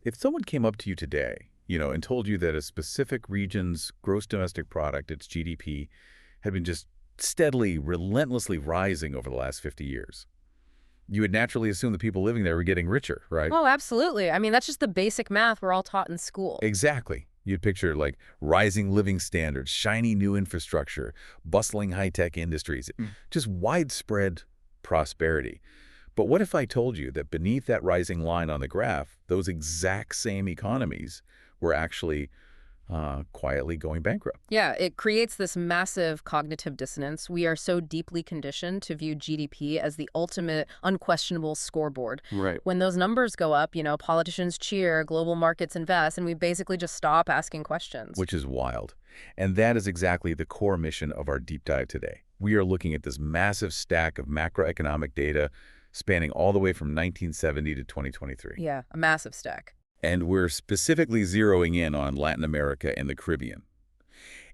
If someone came up to you today, and told you that a specific region's gross domestic product, its GDP, had been just steadily, relentlessly rising over the last 50 years, you would naturally assume the people living there were getting richer, right? Oh, absolutely. I mean, that's just the basic math we're all taught in school. Exactly. You'd picture like rising living standards, shiny new infrastructure, bustling high-tech industries, just widespread prosperity. But what if I told you that beneath that rising line on the graph, those exact same economies were actually quietly going bankrupt? Yeah, it creates this massive cognitive dissonance. We are so deeply conditioned to view GDP as the ultimate unquestionable scoreboard. Right. When those numbers go up, politicians cheer, global markets invest, and we basically just stop asking questions. Which is wild. And that is exactly the core mission of our deep dive today. We are looking at this massive stack of macroeconomic data spanning all the way from 1970 to 2023. Yeah, a massive stack. And we're specifically zeroing in on Latin America and the Caribbean.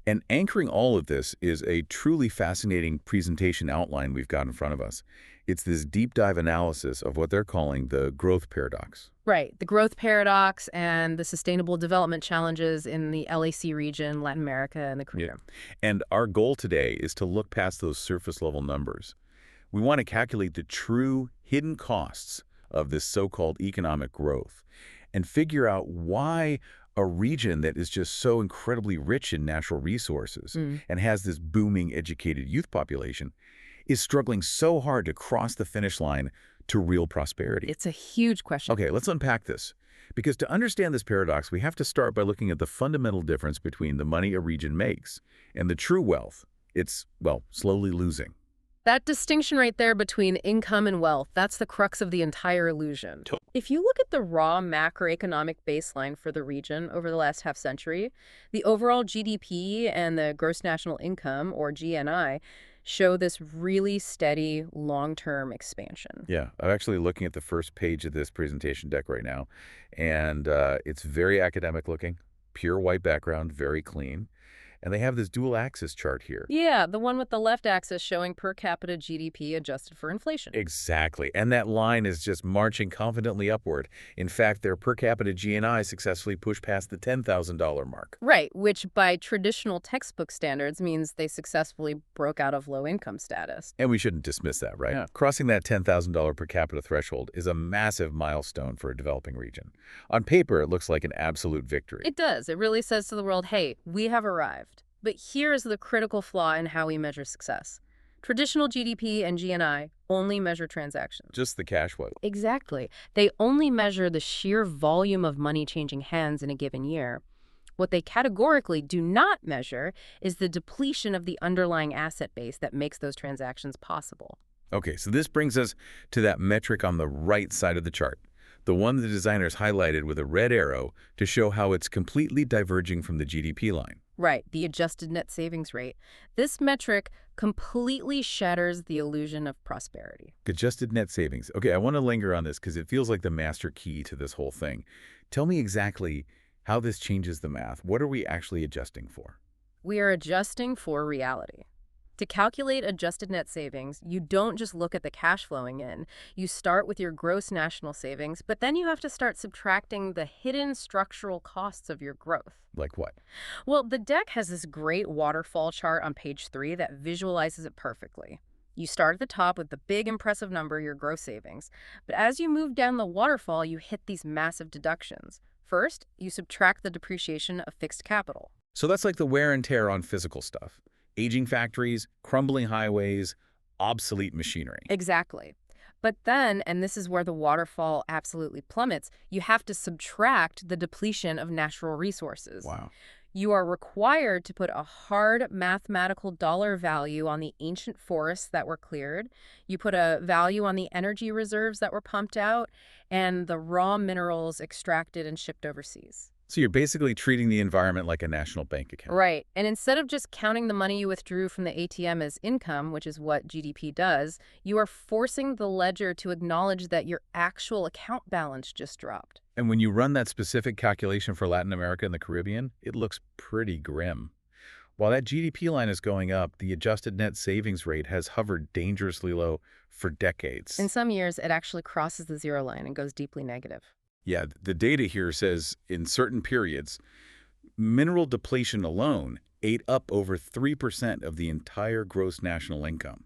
And anchoring all of this is a truly fascinating presentation outline we've got in front of us. It's this deep dive analysis of what they're calling the growth paradox. Right, the growth paradox and the sustainable development challenges in the LAC region, Latin America, and the Caribbean. And our goal today is to look past those surface level numbers. We want to calculate the true hidden costs of this so-called economic growth and figure out why a region that is just so incredibly rich in natural resources and has this booming educated youth population is struggling so hard to cross the finish line to real prosperity. It's a huge question. Okay, let's unpack this. Because to understand this paradox, we have to start by looking at the fundamental difference between the money a region makes and the true wealth it's, well, slowly losing. That distinction right there between income and wealth, that's the crux of the entire illusion. If you look at the raw macroeconomic baseline for the region over the last half-century, the overall GDP and the gross national income, or GNI, show this really steady long-term expansion. Yeah, I'm actually looking at the first page of this presentation deck right now, and it's very academic looking, pure white background, very clean. And they have this dual axis chart here. Yeah, the one with the left axis showing per capita GDP adjusted for inflation. Exactly. And that line is just marching confidently upward. In fact, their per capita GNI successfully pushed past the $10,000 mark. Right, which by traditional textbook standards means they successfully broke out of low-income status. And we shouldn't dismiss that, right? Yeah. Crossing that $10,000 per capita threshold is a massive milestone for a developing region. On paper, it looks like an absolute victory. It does. It really says to the world, hey, we have arrived. But here's the critical flaw in how we measure success. Traditional GDP and GNI only measure transactions. Just the cash flow. Exactly. They only measure the sheer volume of money changing hands in a given year. What they categorically do not measure is the depletion of the underlying asset base that makes those transactions possible. Okay, so this brings us to that metric on the right side of the chart, the one the designers highlighted with a red arrow to show how it's completely diverging from the GDP line. Right, the adjusted net savings rate. This metric completely shatters the illusion of prosperity. Adjusted net savings. Okay, I want to linger on this because it feels like the master key to this whole thing. Tell me exactly how this changes the math. What are we actually adjusting for? We are adjusting for reality. To calculate adjusted net savings, you don't just look at the cash flowing in. You start with your gross national savings, but then you have to start subtracting the hidden structural costs of your growth. Like what? Well, the deck has this great waterfall chart on page 3 that visualizes it perfectly. You start at the top with the big impressive number, your gross savings. But as you move down the waterfall, you hit these massive deductions. First, you subtract the depreciation of fixed capital. So that's like the wear and tear on physical stuff. Aging factories, crumbling highways, obsolete machinery. Exactly. But then, and this is where the waterfall absolutely plummets, you have to subtract the depletion of natural resources. Wow. You are required to put a hard mathematical dollar value on the ancient forests that were cleared. You put a value on the energy reserves that were pumped out and the raw minerals extracted and shipped overseas. So you're basically treating the environment like a national bank account. Right. And instead of just counting the money you withdrew from the ATM as income, which is what GDP does, you are forcing the ledger to acknowledge that your actual account balance just dropped. And when you run that specific calculation for Latin America and the Caribbean, it looks pretty grim. While that GDP line is going up, the adjusted net savings rate has hovered dangerously low for decades. In some years, it actually crosses the zero line and goes deeply negative. Yeah, the data here says in certain periods, mineral depletion alone ate up over 3% of the entire gross national income.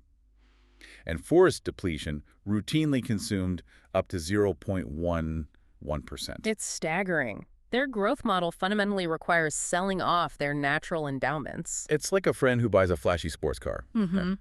And forest depletion routinely consumed up to 0.11%. It's staggering. Their growth model fundamentally requires selling off their natural endowments. It's like a friend who buys a flashy sports car. Mm-hmm.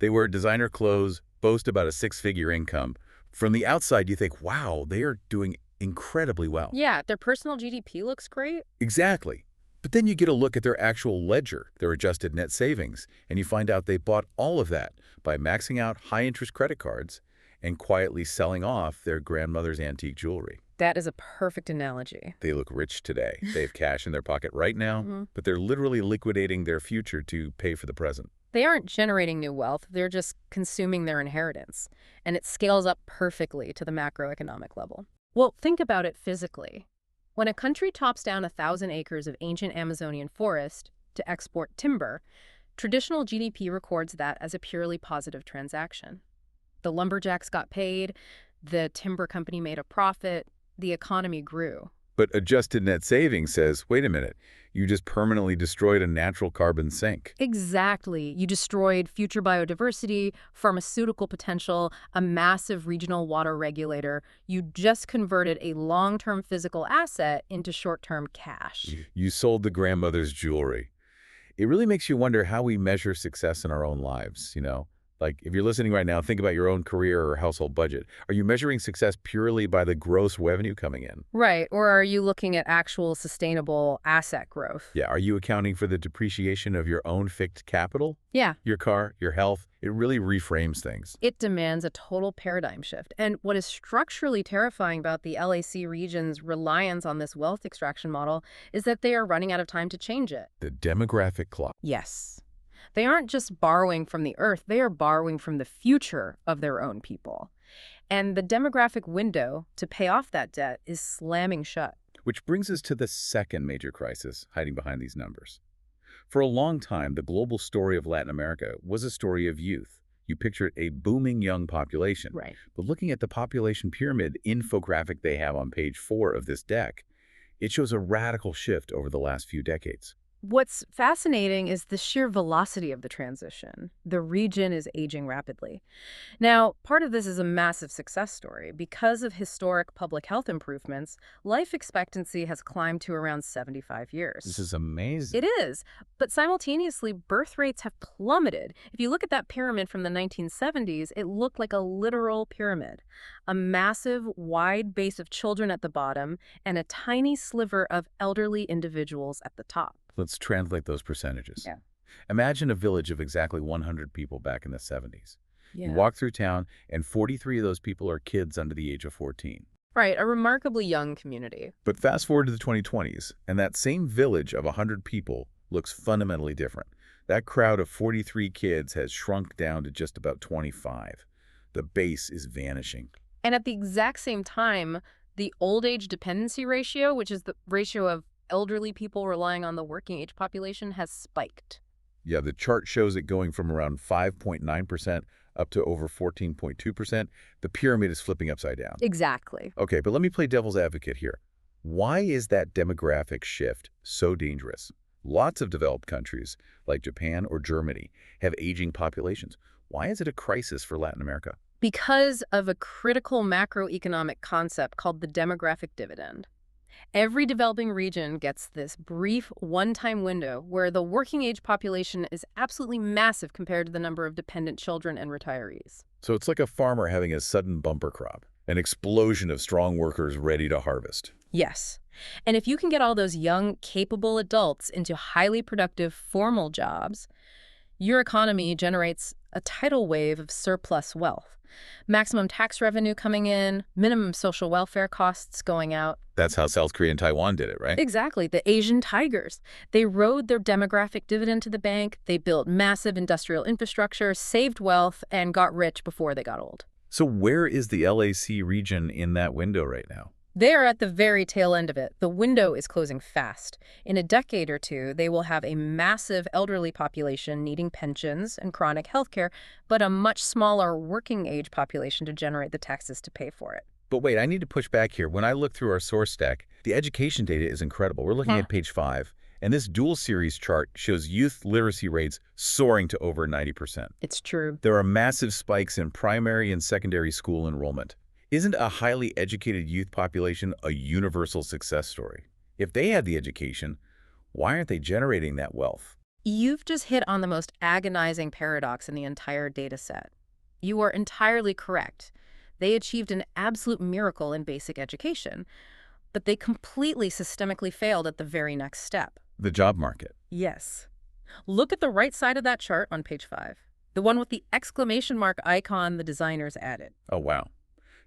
They wear designer clothes, boast about a six-figure income. From the outside, you think, wow, they are doing incredibly well. Yeah, their personal GDP looks great. Exactly. But then you get a look at their actual ledger, their adjusted net savings, and you find out they bought all of that by maxing out high-interest credit cards and quietly selling off their grandmother's antique jewelry. That is a perfect analogy. They look rich today. They have cash in their pocket right now, Mhm. but they're literally liquidating their future to pay for the present. They aren't generating new wealth, they're just consuming their inheritance. And it scales up perfectly to the macroeconomic level. Well, think about it physically. When a country tops down 1,000 acres of ancient Amazonian forest to export timber, traditional GDP records that as a purely positive transaction. The lumberjacks got paid, the timber company made a profit, the economy grew. But adjusted net savings says, wait a minute, you just permanently destroyed a natural carbon sink. Exactly. You destroyed future biodiversity, pharmaceutical potential, a massive regional water regulator. You just converted a long-term physical asset into short-term cash. You sold the grandmother's jewelry. It really makes you wonder how we measure success in our own lives. Like, if you're listening right now, think about your own career or household budget. Are you measuring success purely by the gross revenue coming in? Right. Or are you looking at actual sustainable asset growth? Yeah, are you accounting for the depreciation of your own fixed capital? Yeah. Your car, your health? It really reframes things. It demands a total paradigm shift. And what is structurally terrifying about the LAC region's reliance on this wealth extraction model is that they are running out of time to change it. The demographic clock. Yes. They aren't just borrowing from the earth, they are borrowing from the future of their own people. And the demographic window to pay off that debt is slamming shut. Which brings us to the second major crisis hiding behind these numbers. For a long time, the global story of Latin America was a story of youth. You pictured a booming young population. Right. But looking at the population pyramid infographic they have on page 4 of this deck, it shows a radical shift over the last few decades. What's fascinating is the sheer velocity of the transition. The region is aging rapidly. Now, part of this is a massive success story. Because of historic public health improvements, life expectancy has climbed to around 75 years. This is amazing. It is, but simultaneously, birth rates have plummeted. If you look at that pyramid from the 1970s, it looked like a literal pyramid. A massive, wide base of children at the bottom and a tiny sliver of elderly individuals at the top. Let's translate those percentages. Yeah. Imagine a village of exactly 100 people back in the 70s. Yeah. You walk through town, and 43 of those people are kids under the age of 14. Right, a remarkably young community. But fast forward to the 2020s, and that same village of 100 people looks fundamentally different. That crowd of 43 kids has shrunk down to just about 25. The base is vanishing. And at the exact same time, the old age dependency ratio, which is the ratio of elderly people relying on the working age population, has spiked. Yeah, the chart shows it going from around 5.9% up to over 14.2%. The pyramid is flipping upside down. Exactly. Okay, but let me play devil's advocate here. Why is that demographic shift so dangerous? Lots of developed countries, like Japan or Germany, have aging populations. Why is it a crisis for Latin America? Because of a critical macroeconomic concept called the demographic dividend. Every developing region gets this brief one-time window where the working age population is absolutely massive compared to the number of dependent children and retirees. So it's like a farmer having a sudden bumper crop, an explosion of strong workers ready to harvest. Yes. And if you can get all those young, capable adults into highly productive, formal jobs, your economy generates a tidal wave of surplus wealth. Maximum tax revenue coming in, minimum social welfare costs going out. That's how South Korea and Taiwan did it, right? Exactly. The Asian tigers. They rode their demographic dividend to the bank. They built massive industrial infrastructure, saved wealth, and got rich before they got old. So where is the LAC region in that window right now? They're at the very tail end of it. The window is closing fast. In a decade or two, they will have a massive elderly population needing pensions and chronic health care, but a much smaller working age population to generate the taxes to pay for it. But wait, I need to push back here. When I look through our source stack, the education data is incredible. We're looking at page 5, and this dual series chart shows youth literacy rates soaring to over 90%. It's true. There are massive spikes in primary and secondary school enrollment. Isn't a highly educated youth population a universal success story? If they had the education, why aren't they generating that wealth? You've just hit on the most agonizing paradox in the entire data set. You are entirely correct. They achieved an absolute miracle in basic education, but they completely systemically failed at the very next step. The job market. Yes. Look at the right side of that chart on page 5, the one with the exclamation mark icon the designers added. Oh, wow.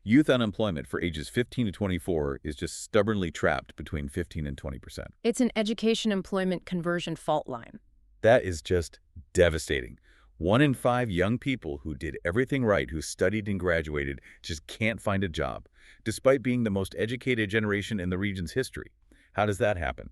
Youth unemployment for ages 15 to 24 is just stubbornly trapped between 15 and 20%. It's an education employment conversion fault line. That is just devastating. 1 in 5 young people who did everything right, who studied and graduated, just can't find a job, despite being the most educated generation in the region's history. How does that happen?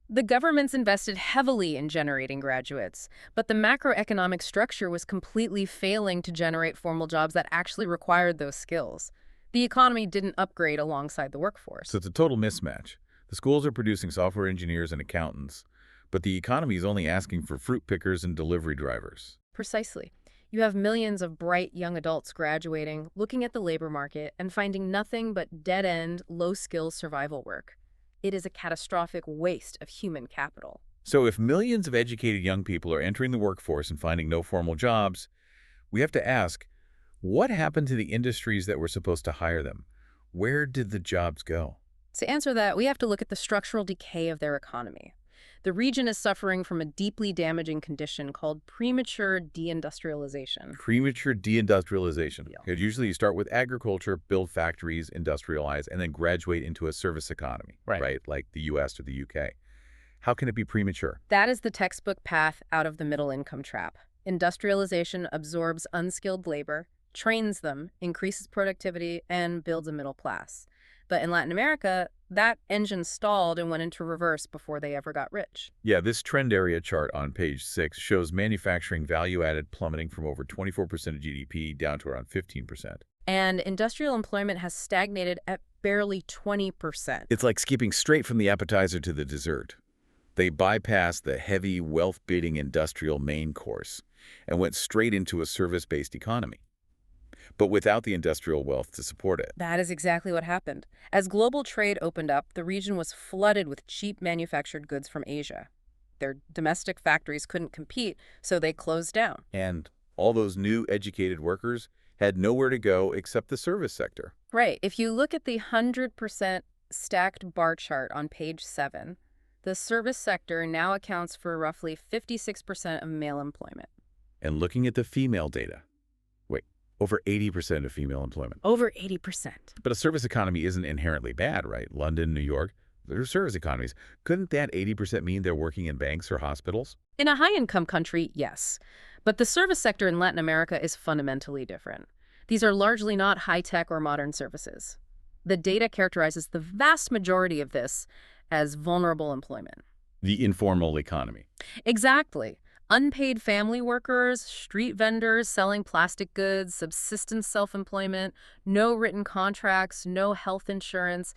The government's invested heavily in generating graduates, but the macroeconomic structure was completely failing to generate formal jobs that actually required those skills. The economy didn't upgrade alongside the workforce. So it's a total mismatch. The schools are producing software engineers and accountants, but the economy is only asking for fruit pickers and delivery drivers. Precisely. You have millions of bright young adults graduating, looking at the labor market, and finding nothing but dead-end, low-skill survival work. It is a catastrophic waste of human capital. So if millions of educated young people are entering the workforce and finding no formal jobs, we have to ask, what happened to the industries that were supposed to hire them? Where did the jobs go? To answer that, we have to look at the structural decay of their economy. The region is suffering from a deeply damaging condition called premature deindustrialization. Premature deindustrialization. Yeah. Because usually you start with agriculture, build factories, industrialize, and then graduate into a service economy, right? Like the US or the UK. How can it be premature? That is the textbook path out of the middle income trap. Industrialization absorbs unskilled labor, trains them, increases productivity, and builds a middle class. But in Latin America, that engine stalled and went into reverse before they ever got rich. Yeah, this trend area chart on page 6 shows manufacturing value-added plummeting from over 24% of GDP down to around 15%. And industrial employment has stagnated at barely 20%. It's like skipping straight from the appetizer to the dessert. They bypassed the heavy, wealth-bidding industrial main course and went straight into a service-based economy, but without the industrial wealth to support it. That is exactly what happened. As global trade opened up, the region was flooded with cheap manufactured goods from Asia. Their domestic factories couldn't compete, so they closed down. And all those new educated workers had nowhere to go except the service sector. Right. If you look at the 100% stacked bar chart on page 7, the service sector now accounts for roughly 56% of male employment. And looking at the female data, over 80% of female employment. Over 80%. But a service economy isn't inherently bad, right? London, New York, they're service economies. Couldn't that 80% mean they're working in banks or hospitals? In a high-income country, yes. But the service sector in Latin America is fundamentally different. These are largely not high-tech or modern services. The data characterizes the vast majority of this as vulnerable employment. The informal economy. Exactly. Unpaid family workers, street vendors selling plastic goods, subsistence self-employment, no written contracts, no health insurance,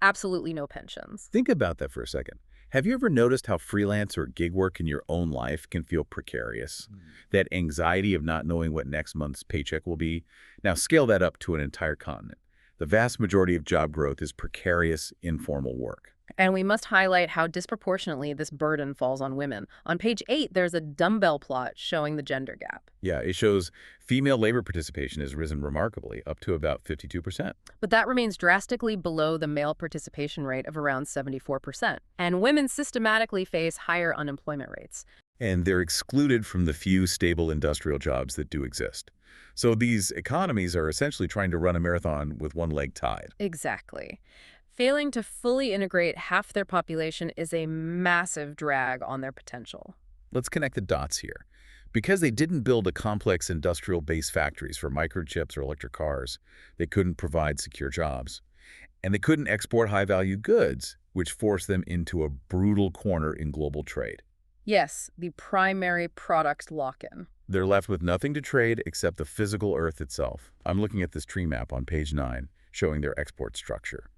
absolutely no pensions. Think about that for a second. Have you ever noticed how freelance or gig work in your own life can feel precarious? That anxiety of not knowing what next month's paycheck will be? Now scale that up to an entire continent. The vast majority of job growth is precarious, informal work. And we must highlight how disproportionately this burden falls on women. On page 8, there's a dumbbell plot showing the gender gap. Yeah, it shows female labor participation has risen remarkably, up to about 52%. But that remains drastically below the male participation rate of around 74%. And women systematically face higher unemployment rates. And they're excluded from the few stable industrial jobs that do exist. So these economies are essentially trying to run a marathon with one leg tied. Exactly. Failing to fully integrate half their population is a massive drag on their potential. Let's connect the dots here. Because they didn't build a complex industrial base factories for microchips or electric cars, they couldn't provide secure jobs. And they couldn't export high-value goods, which forced them into a brutal corner in global trade. Yes, the primary product lock-in. They're left with nothing to trade except the physical earth itself. I'm looking at this tree map on page 9. showing their export structure.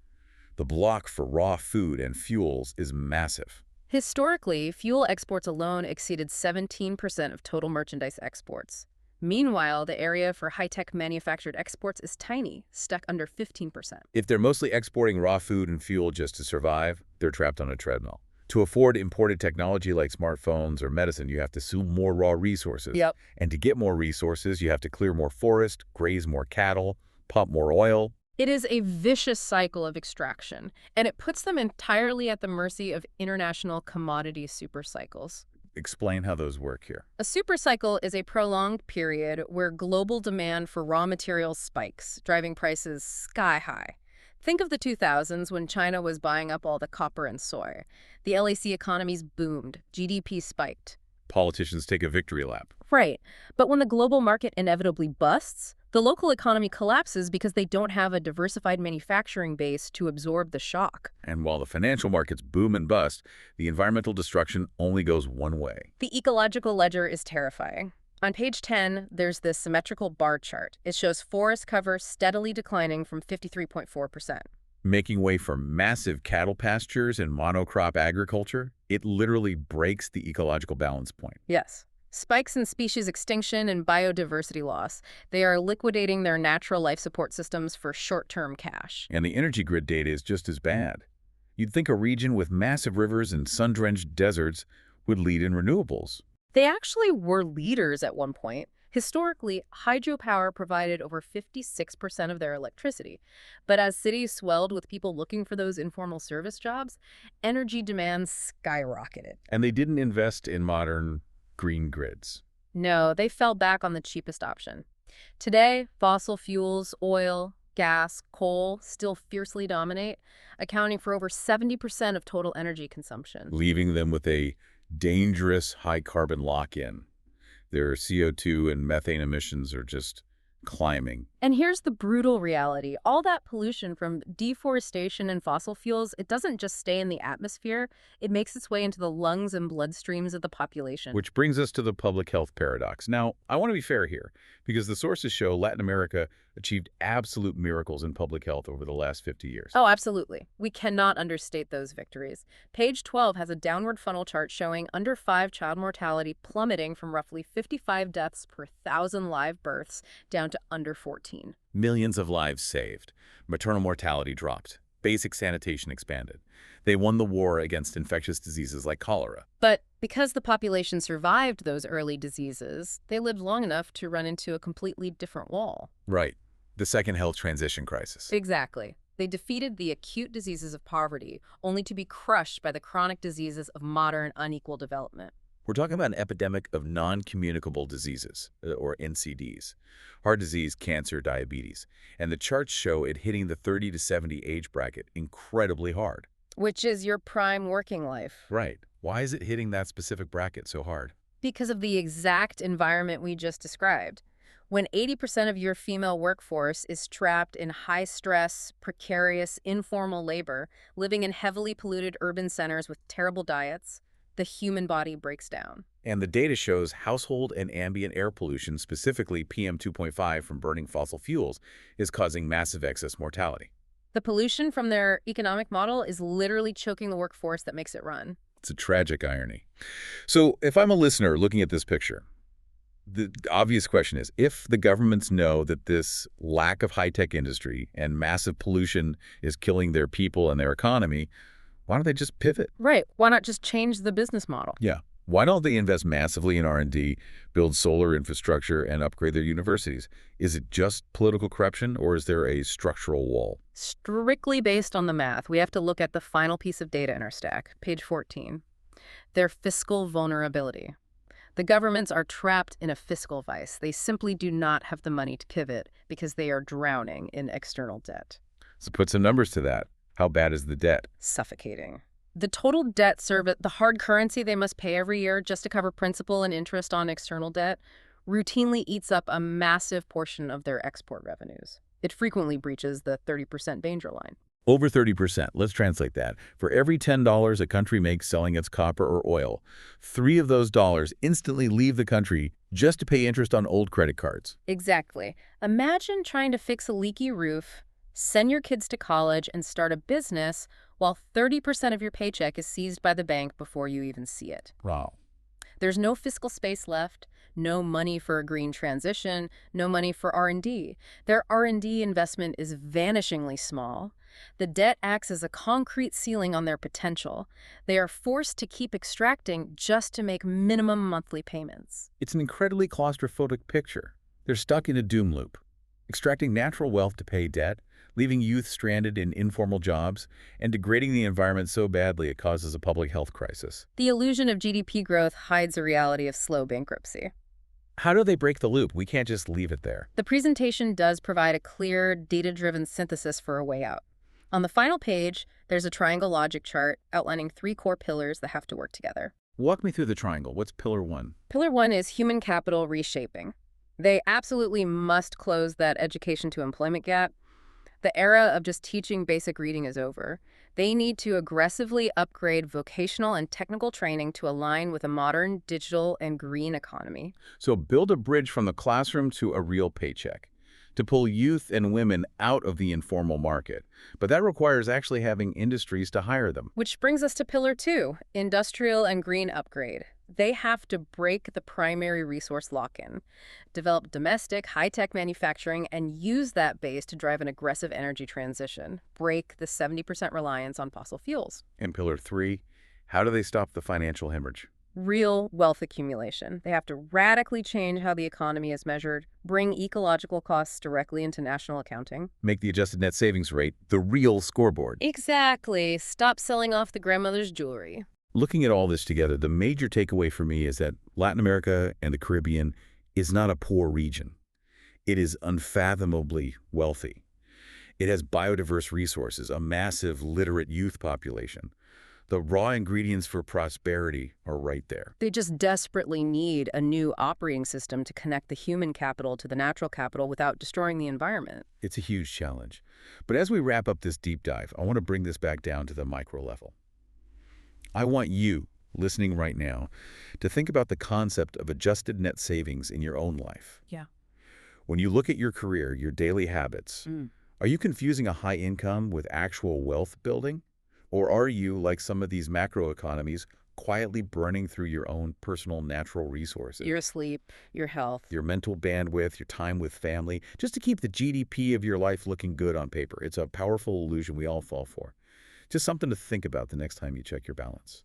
The block for raw food and fuels is massive. Historically, fuel exports alone exceeded 17% of total merchandise exports. Meanwhile, the area for high-tech manufactured exports is tiny, stuck under 15%. If they're mostly exporting raw food and fuel just to survive, they're trapped on a treadmill. To afford imported technology like smartphones or medicine, you have to consume more raw resources. Yep. And to get more resources, you have to clear more forest, graze more cattle, pump more oil. It is a vicious cycle of extraction, and it puts them entirely at the mercy of international commodity supercycles. Explain how those work here. A supercycle is a prolonged period where global demand for raw materials spikes, driving prices sky high. Think of the 2000s when China was buying up all the copper and soy. The LAC economies boomed, GDP spiked. Politicians take a victory lap. Right. But when the global market inevitably busts, the local economy collapses because they don't have a diversified manufacturing base to absorb the shock. And while the financial markets boom and bust, the environmental destruction only goes one way. The ecological ledger is terrifying. On page 10, there's this symmetrical bar chart. It shows forest cover steadily declining from 53.4%. Making way for massive cattle pastures and monocrop agriculture, it literally breaks the ecological balance point. Yes. Spikes in species extinction and biodiversity loss. They are liquidating their natural life support systems for short-term cash. And the energy grid data is just as bad. You'd think a region with massive rivers and sun-drenched deserts would lead in renewables. They actually were leaders at one point. Historically, hydropower provided over 56% of their electricity. But as cities swelled with people looking for those informal service jobs, energy demand skyrocketed. And they didn't invest in modern green grids. No, they fell back on the cheapest option. Today, fossil fuels, oil, gas, coal still fiercely dominate, accounting for over 70% of total energy consumption. Leaving them with a dangerous high-carbon lock-in. Their CO2 and methane emissions are just climbing. And here's the brutal reality. All that pollution from deforestation and fossil fuels, it doesn't just stay in the atmosphere. It makes its way into the lungs and bloodstreams of the population. Which brings us to the public health paradox. Now, I want to be fair here, because the sources show Latin America achieved absolute miracles in public health over the last 50 years. Oh, absolutely. We cannot understate those victories. Page 12 has a downward funnel chart showing under 5 child mortality plummeting from roughly 55 deaths per 1,000 live births down to under 14. Millions of lives saved. Maternal mortality dropped. Basic sanitation expanded. They won the war against infectious diseases like cholera. But because the population survived those early diseases, they lived long enough to run into a completely different wall. Right. The second health transition crisis. Exactly. They defeated the acute diseases of poverty, only to be crushed by the chronic diseases of modern unequal development. We're talking about an epidemic of non-communicable diseases, or NCDs. Heart disease, cancer, diabetes. And the charts show it hitting the 30 to 70 age bracket incredibly hard. Which is your prime working life. Right. Why is it hitting that specific bracket so hard? Because of the exact environment we just described. When 80% of your female workforce is trapped in high-stress, precarious, informal labor, living in heavily polluted urban centers with terrible diets, the human body breaks down. And the data shows household and ambient air pollution, specifically PM 2.5 from burning fossil fuels, is causing massive excess mortality. The pollution from their economic model is literally choking the workforce that makes it run. It's a tragic irony. So if I'm a listener looking at this picture, the obvious question is, if the governments know that this lack of high-tech industry and massive pollution is killing their people and their economy, why don't they just pivot? Right. Why not just change the business model? Yeah. Why don't they invest massively in R&D, build solar infrastructure, and upgrade their universities? Is it just political corruption, or is there a structural wall? Strictly based on the math, we have to look at the final piece of data in our stack, page 14. Their fiscal vulnerability. The governments are trapped in a fiscal vice. They simply do not have the money to pivot because they are drowning in external debt. So put some numbers to that. How bad is the debt? Suffocating. The total debt service, the hard currency they must pay every year just to cover principal and interest on external debt, routinely eats up a massive portion of their export revenues. It frequently breaches the 30% danger line. Over 30%. Let's translate that. For every $10 a country makes selling its copper or oil, 3 of those dollars instantly leave the country just to pay interest on old credit cards. Exactly. Imagine trying to fix a leaky roof, Send your kids to college and start a business while 30% of your paycheck is seized by the bank before you even see it. Wow. There's no fiscal space left, no money for a green transition, no money for R&D. Their R&D investment is vanishingly small. The debt acts as a concrete ceiling on their potential. They are forced to keep extracting just to make minimum monthly payments. It's an incredibly claustrophobic picture. They're stuck in a doom loop, extracting natural wealth to pay debt, leaving youth stranded in informal jobs, and degrading the environment so badly it causes a public health crisis. The illusion of GDP growth hides the reality of slow bankruptcy. How do they break the loop? We can't just leave it there. The presentation does provide a clear, data-driven synthesis for a way out. On the final page, there's a triangle logic chart outlining 3 core pillars that have to work together. Walk me through the triangle. What's pillar 1? Pillar 1 is human capital reshaping. They absolutely must close that education to employment gap. The era of just teaching basic reading is over. They need to aggressively upgrade vocational and technical training to align with a modern, digital, and green economy. So build a bridge from the classroom to a real paycheck, to pull youth and women out of the informal market. But that requires actually having industries to hire them. Which brings us to pillar 2, industrial and green upgrade. They have to break the primary resource lock-in, develop domestic, high-tech manufacturing, and use that base to drive an aggressive energy transition, break the 70% reliance on fossil fuels. And pillar 3, how do they stop the financial hemorrhage? Real wealth accumulation. They have to radically change how the economy is measured, bring ecological costs directly into national accounting. Make the adjusted net savings rate the real scoreboard. Exactly. Stop selling off the grandmother's jewelry. Looking at all this together, the major takeaway for me is that Latin America and the Caribbean is not a poor region. It is unfathomably wealthy. It has biodiverse resources, a massive literate youth population. The raw ingredients for prosperity are right there. They just desperately need a new operating system to connect the human capital to the natural capital without destroying the environment. It's a huge challenge. But as we wrap up this deep dive, I want to bring this back down to the micro level. I want you, listening right now, to think about the concept of adjusted net savings in your own life. Yeah. When you look at your career, your daily habits, are you confusing a high income with actual wealth building? Or are you, like some of these macro economies, quietly burning through your own personal natural resources? Your sleep, your health. Your mental bandwidth, your time with family, just to keep the GDP of your life looking good on paper. It's a powerful illusion we all fall for. Just something to think about the next time you check your balance.